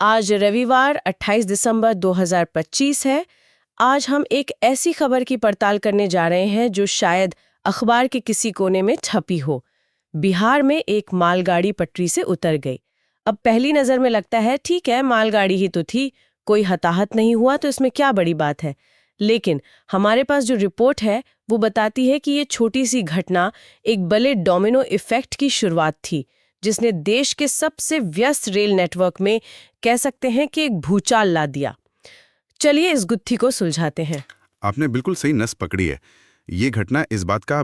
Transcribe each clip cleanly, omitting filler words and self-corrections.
आज रविवार 28 दिसंबर 2025 है। आज हम एक ऐसी खबर की पड़ताल करने जा रहे हैं जो शायद अखबार के किसी कोने में छपी हो। बिहार में एक मालगाड़ी पटरी से उतर गई। अब पहली नज़र में लगता है ठीक है, मालगाड़ी ही तो थी, कोई हताहत नहीं हुआ तो इसमें क्या बड़ी बात है। लेकिन हमारे पास जो रिपोर्ट है वो बताती है कि ये छोटी सी घटना एक बड़े डोमिनो इफेक्ट की शुरुआत थी, जिसने देश के सबसे व्यस्त रेल नेटवर्क में कह सकते हैं कि एक भूचाल ला दिया। चलिए इस गुत्थी को सुलझाते हैं। आपने बिल्कुल सही नस पकड़ी है। ये घटना इस बात का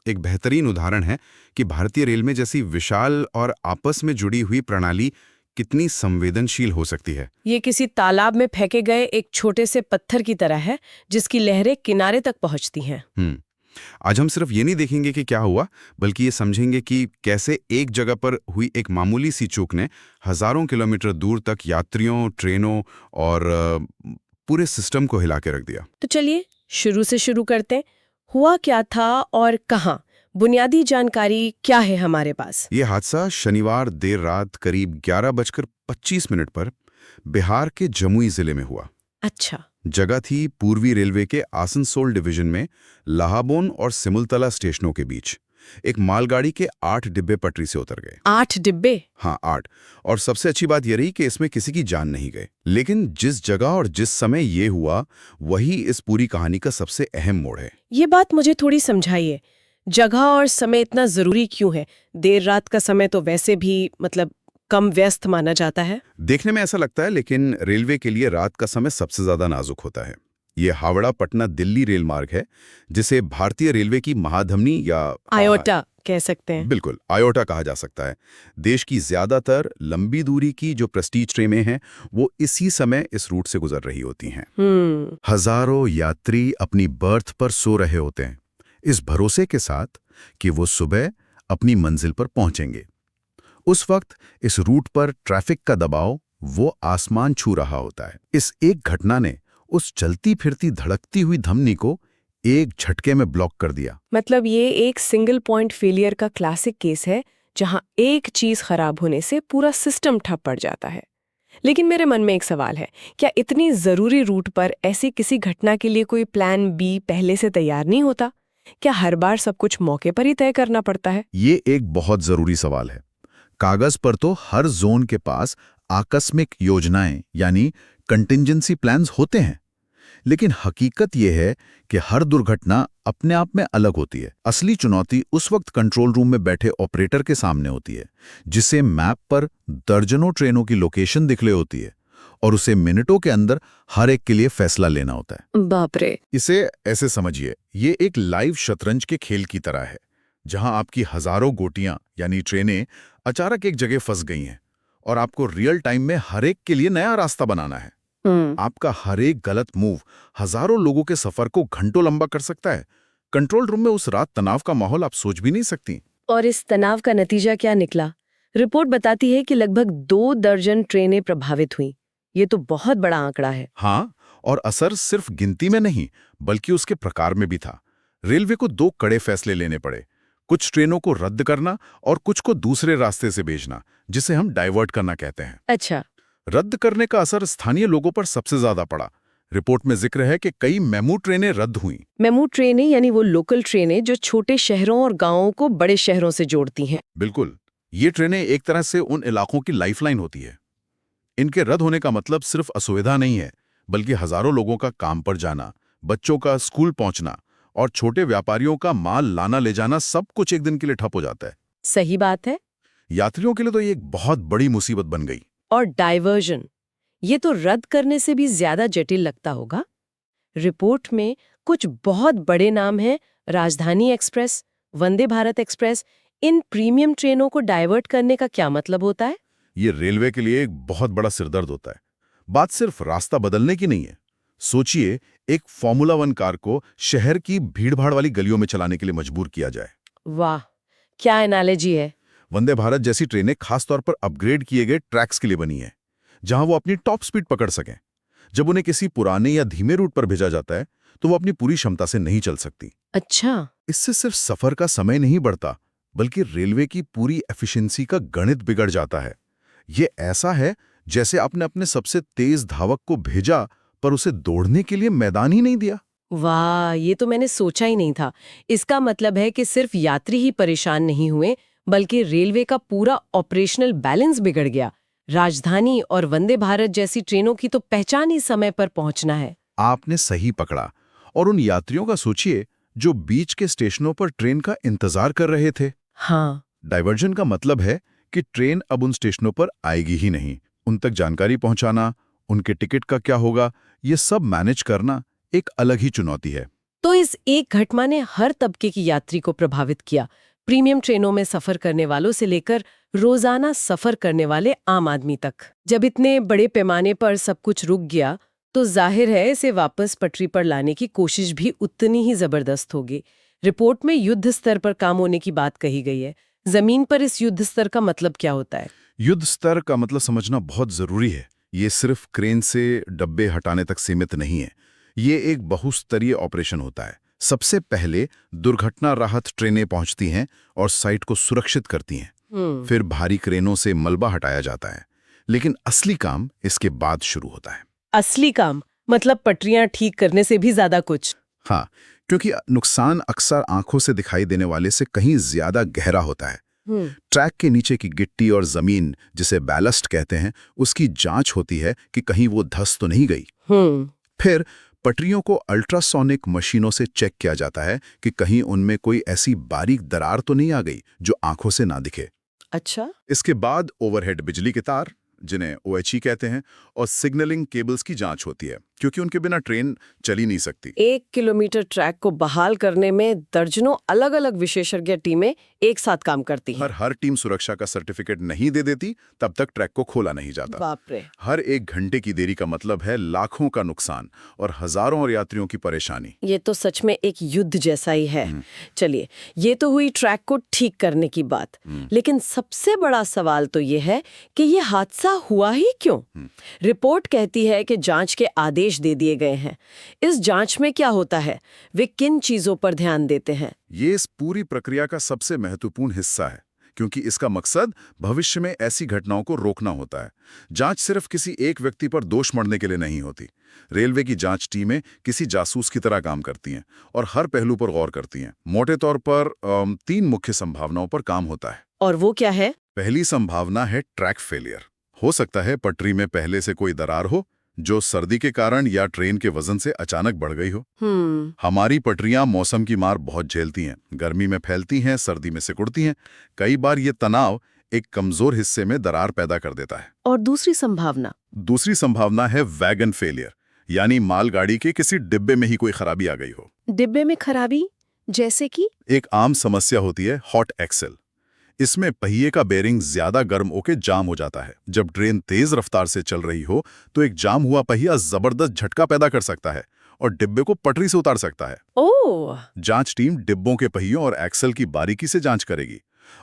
एक बेहतरीन उदाहरण है कि भारतीय रेल में जैसी विशाल और आपस में जुड़ी हुई प्रणाली कितनी संवेदनशील हो सकती है। ये किसी तालाब में फेंके गए एक छोटे से पत्थर की तरह है जिसकी लहरें किनारे तक पहुंचती हैं। आज हम सिर्फ ये नहीं देखेंगे कि क्या हुआ, बल्कि ये समझेंगे कि कैसे एक जगह पर हुई एक मामूली सी चूक ने हजारों किलोमीटर दूर तक यात्रियों, ट्रेनों और पूरे सिस्टम को हिला के रख दिया। तो चलिए शुरू से शुरू करते हैं। हुआ क्या था और कहाँ? बुनियादी जानकारी क्या है हमारे पास? ये हादसा शनिवार देर रात करीब 11:25 पर बिहार के जमुई जिले में हुआ। अच्छा। जगह थी पूर्वी रेलवे के आसनसोल डिवीजन में लाहाबोन और सिमुलतला स्टेशनों के बीच। एक मालगाड़ी के 8 डिब्बे पटरी से उतर गए। 8 डिब्बे? हाँ, 8। और सबसे अच्छी बात यह रही कि इसमें किसी की जान नहीं गई। लेकिन जिस जगह और जिस समय ये हुआ, वही इस पूरी कहानी का सबसे अहम मोड़ है। ये बात मुझे थोड़ी समझाइए। जगह और समय इतना जरूरी क्यों है? देर रात का समय तो वैसे भी कम व्यस्त माना जाता है। देखने में ऐसा लगता है, लेकिन रेलवे के लिए रात का समय सबसे ज्यादा नाजुक होता है। ये हावड़ा पटना दिल्ली रेल मार्ग है, जिसे भारतीय रेलवे की महाधमनी या आयोटा कह सकते हैं। बिल्कुल, आयोटा कहा जा सकता है। देश की ज्यादातर लंबी दूरी की जो प्रेस्टीज ट्रेनें हैं, वो इसी समय इस रूट से गुजर रही होती हैं। हजारों यात्री अपनी बर्थ पर सो रहे होते हैं, इस भरोसे के साथ कि वो सुबह अपनी मंजिल पर पहुंचेंगे। उस वक्त इस रूट पर ट्रैफिक का दबाव वो आसमान छू रहा होता है। इस एक घटना ने उस चलती फिरती धड़कती हुई धमनी को एक झटके में ब्लॉक कर दिया। मतलब ये एक सिंगल पॉइंट फेलियर का क्लासिक केस है, जहां एक चीज खराब होने से पूरा सिस्टम ठप पड़ जाता है। लेकिन मेरे मन में एक सवाल है, क्या इतनी जरूरी रूट पर ऐसी किसी घटना के लिए कोई प्लान बी पहले से तैयार नहीं होता? क्या हर बार सब कुछ मौके पर ही तय करना पड़ता है? ये एक बहुत जरूरी सवाल है। कागज पर तो हर जोन के पास आकस्मिक योजनाएं यानी कंटिंजेंसी प्लान्स होते हैं, लेकिन हकीकत यह है कि हर दुर्घटना अपने आप में अलग होती है। असली चुनौती उस वक्त कंट्रोल रूम में बैठे ऑपरेटर के सामने होती है, जिसे मैप पर दर्जनों ट्रेनों की लोकेशन दिख रही होती है और उसे मिनटों के अंदर हर एक के लिए फैसला लेना होता है। बाप रे! इसे ऐसे समझिए, ये एक लाइव शतरंज के खेल की तरह है, जहां आपकी हजारों गोटियां यानी ट्रेनें अचानक एक जगह फंस गई हैं और आपको रियल टाइम में हर एक के लिए नया रास्ता बनाना है। आपका हर एक गलत मूव हजारों लोगों के सफर को घंटों लंबा कर सकता है। कंट्रोल रूम में उस रात तनाव का माहौल आप सोच भी नहीं सकती। और इस तनाव का नतीजा क्या निकला? रिपोर्ट बताती है कि लगभग 2 दर्जन ट्रेनें प्रभावित हुईं। ये तो बहुत बड़ा आंकड़ा है। हाँ, और असर सिर्फ गिनती में नहीं, बल्कि उसके प्रकार में भी था। रेलवे को 2 कड़े फैसले लेने पड़े, कुछ ट्रेनों को रद्द करना और कुछ को दूसरे रास्ते से भेजना, जिसे हम डाइवर्ट करना कहते हैं। अच्छा। रद्द करने का असर स्थानीय लोगों पर सबसे ज्यादा पड़ा। रिपोर्ट में जिक्र है कि कई मेमू ट्रेनें रद्द हुईं। मेमू ट्रेनें यानी वो लोकल ट्रेनें जो छोटे शहरों और गांवों को बड़े शहरों से जोड़ती हैं। बिल्कुल, ये ट्रेनें एक तरह से उन इलाकों की लाइफलाइन होती है। इनके रद्द होने का मतलब सिर्फ असुविधा नहीं है, बल्कि हजारों लोगों का काम पर जाना, बच्चों का स्कूल पहुंचना और छोटे व्यापारियों का माल लाना ले जाना, सब कुछ एक दिन के लिए ठप हो जाता है। सही बात है। यात्रियों के लिए तो ये एक बहुत बड़ी मुसीबत बन गई। और डाइवर्जन, ये तो रद्द करने से भी ज्यादा जटिल लगता होगा। रिपोर्ट में कुछ बहुत बड़े नाम हैं, राजधानी एक्सप्रेस, वंदे भारत एक्सप्रेस। इन प्रीमियम ट्रेनों को डाइवर्ट करने का क्या मतलब होता है? ये रेलवे के लिए एक बहुत बड़ा सिरदर्द होता है। बात सिर्फ रास्ता बदलने की नहीं है। सोचिए, एक फॉर्मूला 1 कार को शहर की भीड़भाड़ वाली गलियों में चलाने के लिए मजबूर किया जाए। वाह, क्या एनालॉजी है! वंदे भारत जैसी ट्रेनें खासतौर पर अपग्रेड किए गए ट्रैक्स के लिए बनी है, जहां वो अपनी टॉप स्पीड पकड़ सकें। जब उन्हें किसी पुराने या धीमे रूट पर भेजा जाता है, तो वो अपनी पूरी क्षमता से नहीं चल सकती। अच्छा। इससे सिर्फ सफर का समय नहीं बढ़ता, बल्कि रेलवे की पूरी एफिशिएंसी का गणित बिगड़ जाता है। ये ऐसा है जैसे आपने अपने सबसे तेज धावक को भेजा पर उसे दौड़ने के लिए मैदान ही नहीं दिया। वाह, ये तो मैंने सोचा ही नहीं था। इसका मतलब है कि सिर्फ यात्री ही परेशान नहीं हुए, बल्कि रेलवे का पूरा ऑपरेशनल बैलेंस बिगड़ गया। राजधानी और वंदे भारत जैसी ट्रेनों की तो पहचान ही समय पर पहुंचना है। आपने सही पकड़ा। और उन यात्रियों का सोचिए जो बीच के स्टेशनों पर ट्रेन का इंतजार कर रहे थे। हाँ। डाइवर्जन का मतलब है कि ट्रेन अब उन स्टेशनों पर आएगी ही नहीं। उन तक जानकारी पहुंचाना, उनके टिकट का क्या होगा, ये सब मैनेज करना एक अलग ही चुनौती है। तो इस एक घटना ने हर तबके की यात्री को प्रभावित किया, प्रीमियम ट्रेनों में सफर करने वालों से लेकर रोजाना सफर करने वाले आम आदमी तक। जब इतने बड़े पैमाने पर सब कुछ रुक गया, तो जाहिर है इसे वापस पटरी पर लाने की कोशिश भी उतनी ही जबरदस्त होगी। रिपोर्ट में युद्ध स्तर पर काम होने की बात कही गई है। जमीन पर इस युद्ध स्तर का मतलब क्या होता है? युद्ध स्तर का मतलब समझना बहुत जरूरी है। ये सिर्फ क्रेन से डब्बे हटाने तक सीमित नहीं है। ये एक बहुस्तरीय ऑपरेशन होता है। सबसे पहले दुर्घटना राहत ट्रेनें पहुंचती हैं और साइट को सुरक्षित करती हैं। फिर भारी क्रेनों से मलबा हटाया जाता है। लेकिन असली काम इसके बाद शुरू होता है। असली काम मतलब पटरियां ठीक करने से भी ज्यादा कुछ? हाँ, क्योंकि नुकसान अक्सर आंखों से दिखाई देने वाले से कहीं ज्यादा गहरा होता है। ट्रैक के नीचे की गिट्टी और जमीन, जिसे बैलस्ट कहते हैं, उसकी जांच होती है कि कहीं वो धंस तो नहीं गई। फिर पटरियों को अल्ट्रासोनिक मशीनों से चेक किया जाता है कि कहीं उनमें कोई ऐसी बारीक दरार तो नहीं आ गई जो आंखों से ना दिखे। अच्छा। इसके बाद ओवरहेड बिजली के तार, जिन्हें OHE कहते हैं, और सिग्नलिंग केबल्स की जांच होती है, क्योंकि उनके बिना ट्रेन चल ही नहीं सकती। 1 किलोमीटर ट्रैक को बहाल करने में दर्जनों अलग अलग विशेषज्ञ टीमें एक साथ काम करती हैं। हर टीम सुरक्षा का सर्टिफिकेट नहीं दे देती, तब तक ट्रैक को खोला नहीं जाता। बाप रे। हर 1 घंटे की देरी का मतलब है लाखों का नुकसान और हजारों और यात्रियों की परेशानी। ये तो सच में एक युद्ध जैसा ही है। चलिए, ये तो हुई ट्रैक को ठीक करने की बात। लेकिन सबसे बड़ा सवाल तो ये है कि ये हादसा हुआ ही क्यों? रिपोर्ट कहती है कि जांच के आदेश दे दिए गए हैं। इस जांच में क्या होता है? वे किन चीजों पर ध्यान देते हैं? ये इस पूरी प्रक्रिया का सबसे महत्वपूर्ण हिस्सा है, क्योंकि इसका मकसद भविष्य में ऐसी घटनाओं को रोकना होता है। जांच सिर्फ किसी एक व्यक्ति पर दोष मढ़ने के लिए नहीं होती। रेलवे की जांच टीमें किसी जासूस की तरह काम करती हैं और हर पहलू पर गौर करती हैं। मोटे तौर पर 3 मुख्य संभावनाओं पर काम होता है। और वो क्या है? पहली संभावना है ट्रैक फेलियर। हो सकता है पटरी में पहले से कोई दरार हो, जो सर्दी के कारण या ट्रेन के वजन से अचानक बढ़ गई हो। हमारी पटरियां मौसम की मार बहुत झेलती हैं। गर्मी में फैलती हैं, सर्दी में सिकुड़ती हैं। कई बार ये तनाव एक कमजोर हिस्से में दरार पैदा कर देता है। और दूसरी संभावना? दूसरी संभावना है वैगन फेलियर, यानी मालगाड़ी के किसी डिब्बे में ही कोई खराबी आ गई हो। डिब्बे में खराबी जैसे कि? एक आम समस्या होती है हॉट एक्सेल। इसमें पहिए का बेरिंग ज्यादा गर्म होकर जाम हो जाता है। जब ट्रेन तेज रफ्तार से चल रही हो तो एक जाम हुआ पहिया जबरदस्त झटका पैदा कर सकता है और डिब्बे को पटरी से उतार सकता है। ओह! जांच टीम डिब्बों के पहियों और एक्सेल की बारीकी से जांच करेगी।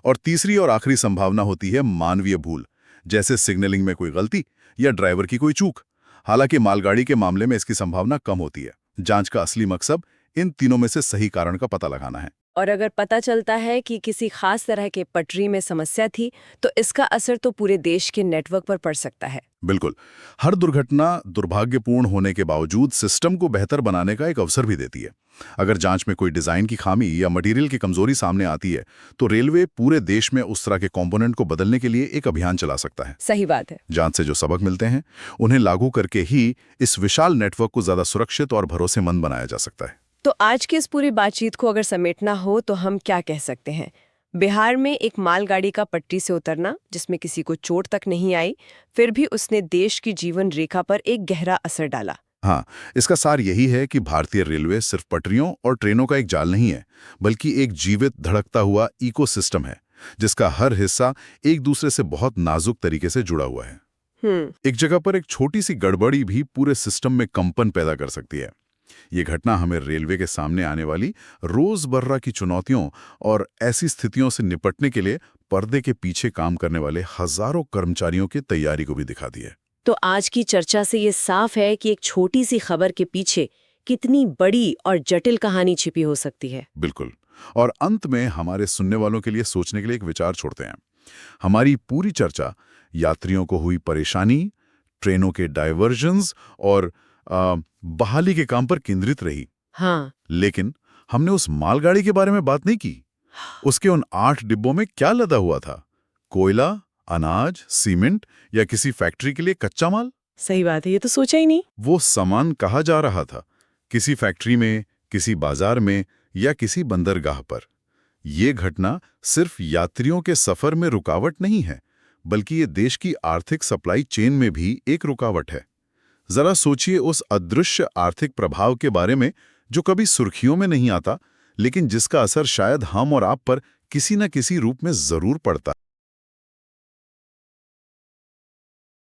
और तीसरी और आखिरी संभावना होती है मानवीय भूल, जैसे सिग्नलिंग में कोई गलती या ड्राइवर की कोई चूक। हालांकि मालगाड़ी के मामले में इसकी संभावना कम होती है। जांच का असली मकसद इन तीनों में से सही कारण का पता लगाना है। और अगर पता चलता है कि किसी खास तरह के पटरी में समस्या थी, तो इसका असर तो पूरे देश के नेटवर्क पर पड़ सकता है। बिल्कुल। हर दुर्घटना दुर्भाग्यपूर्ण होने के बावजूद सिस्टम को बेहतर बनाने का एक अवसर भी देती है। अगर जांच में कोई डिजाइन की खामी या मटेरियल की कमजोरी सामने आती है, तो रेलवे पूरे देश में उस तरह के कंपोनेंट को बदलने के लिए एक अभियान चला सकता है। सही बात है। जांच से जो सबक मिलते हैं, उन्हें लागू करके ही इस विशाल नेटवर्क को ज्यादा सुरक्षित और भरोसेमंद बनाया जा सकता है। तो आज की इस पूरी बातचीत को अगर समेटना हो तो हम क्या कह सकते हैं? बिहार में एक मालगाड़ी का पटरी से उतरना, जिसमें किसी को चोट तक नहीं आई, फिर भी उसने देश की जीवन रेखा पर एक गहरा असर डाला। हाँ, इसका सार यही है कि भारतीय रेलवे सिर्फ पटरियों और ट्रेनों का एक जाल नहीं है, बल्कि एक जीवित धड़कता हुआ इकोसिस्टम है, जिसका हर हिस्सा एक दूसरे से बहुत नाजुक तरीके से जुड़ा हुआ है। एक जगह पर एक छोटी सी गड़बड़ी भी पूरे सिस्टम में कंपन पैदा कर सकती है। ये घटना हमें रेलवे के सामने आने वाली रोजमर्रा की चुनौतियों और ऐसी स्थितियों से निपटने के लिए पर्दे के पीछे काम करने वाले हजारों कर्मचारियों की तैयारी को भी दिखाती है। तो आज की चर्चा से ये साफ है कि एक छोटी सी खबर के पीछे कितनी बड़ी और जटिल कहानी छिपी हो सकती है। बिल्कुल। और अंत में हमारे सुनने वालों के लिए सोचने के लिए एक विचार छोड़ते हैं। हमारी पूरी चर्चा यात्रियों को हुई परेशानी, ट्रेनों के डायवर्जन्स और बहाली के काम पर केंद्रित रही। हाँ। लेकिन हमने उस मालगाड़ी के बारे में बात नहीं की। उसके उन 8 डिब्बों में क्या लदा हुआ था? कोयला, अनाज, सीमेंट या किसी फैक्ट्री के लिए कच्चा माल? सही बात है, ये तो सोचा ही नहीं। वो सामान कहाँ जा रहा था? किसी फैक्ट्री में, किसी बाजार में या किसी बंदरगाह पर? ये घटना सिर्फ यात्रियों के सफर में रुकावट नहीं है, बल्कि ये देश की आर्थिक सप्लाई चेन में भी एक रुकावट है। जरा सोचिए उस अदृश्य आर्थिक प्रभाव के बारे में जो कभी सुर्खियों में नहीं आता, लेकिन जिसका असर शायद हम और आप पर किसी न किसी रूप में जरूर पड़ता है।